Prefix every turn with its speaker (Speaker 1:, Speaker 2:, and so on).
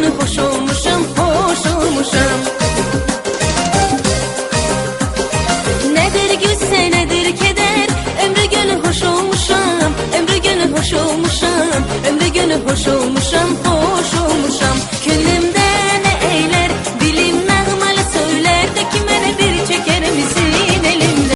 Speaker 1: günü hoş olmuşam, hoş olmuşam. Nedir güsse nedir keder, ömrü günü hoş olmuşam, ömrü günü hoş olmuşam, ömrü günü hoş olmuşam.